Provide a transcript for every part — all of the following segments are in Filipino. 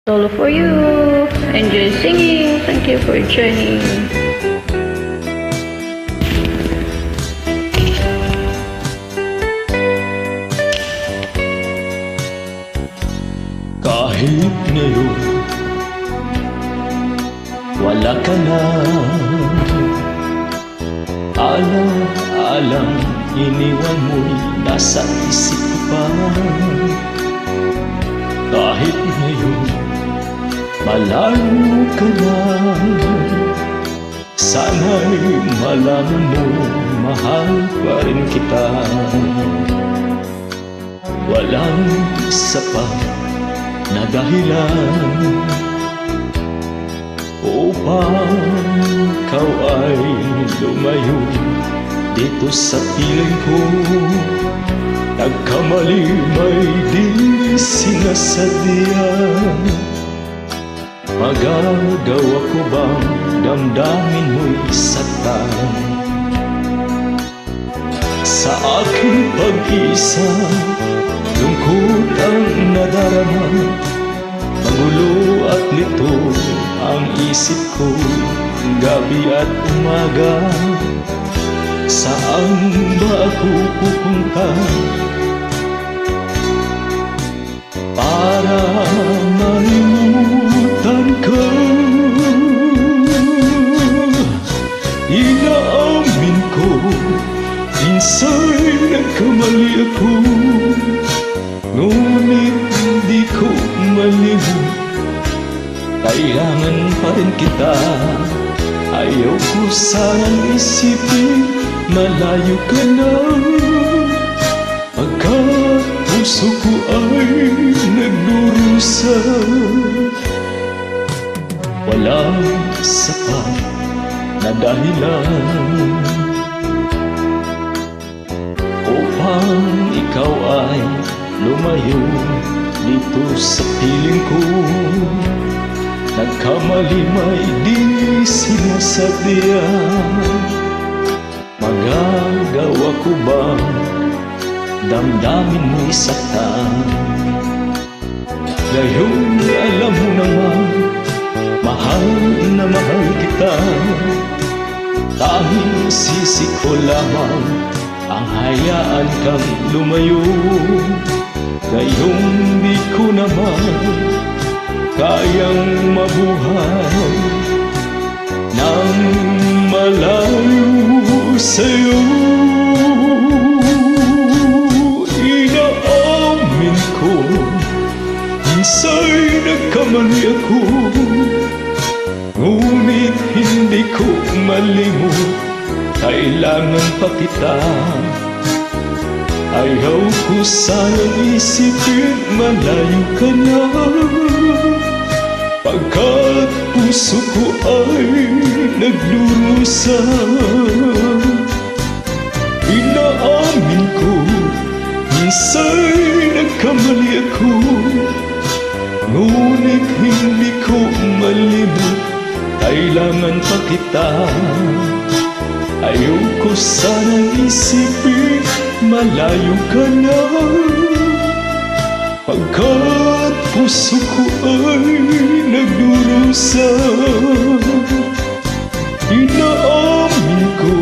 Solo for you. Enjoy singing. Thank you for joining. Kahit ngayon wala ka na, alang-alang iniwan mo'y nasa isip ko pa. Kahit ngayon malayo ka na, sana'y malaman mo, mahal pa rin kita. Walang isa pa na dahilan upang ikaw ay lumayo dito sa piling ko. Nagkamali may di sinasadya. Magagawa ko bang damdamin mo'y saktan? Sa aking pag-isa, lungkot ang nadarama. Magulo at lito ang isip ko, gabi at umaga. Saan ba ako pupunta para malimutan ka? Inaamin ko, minsa'y nagkamali ako, ngunit hindi ko malimut. Kailangan pa rin kita. Ayaw ko sanang isipin malayo ka na, pagkat puso ko ay nagdurusa. Walang sapat na dahilan upang ikaw ay lumayo dito sa piling ko. Nagkamali may di sinasadya. Magagawa ko bang damdamin mo'y saktan? Ngayon alam mo naman, mahal na mahal kita. Tanging sisi ko lamang ang hayaan kang lumayo. Ngayong di ko naman kayang mabuhay nang malayo sa'yo. Inaamin ko, minsa'y nagkamali ako, ngunit hindi ko malimut. Kailangan pa kita. Ayaw ko sanang isipin malayo ka na, pagkat puso ko ay nagdurusa. Inaamin ko, minsa'y nagkamali ako, ngunit hindi ko malimut. Kailangan pa kita. Ayaw ko sanang isipin malayo ka na, pagkat puso ko ay nagdurusa. Inaamin ko,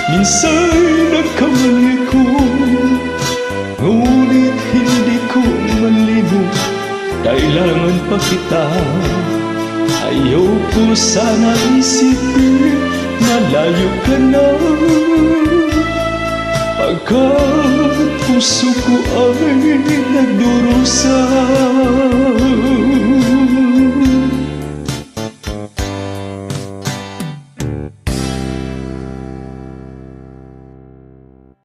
minsa'y nagkamali ko, ngunit hindi ko malimut. Kailangan pa kita. Ayaw ko sana isipin malayo ka na, pagkat puso ko ay nagdurusa.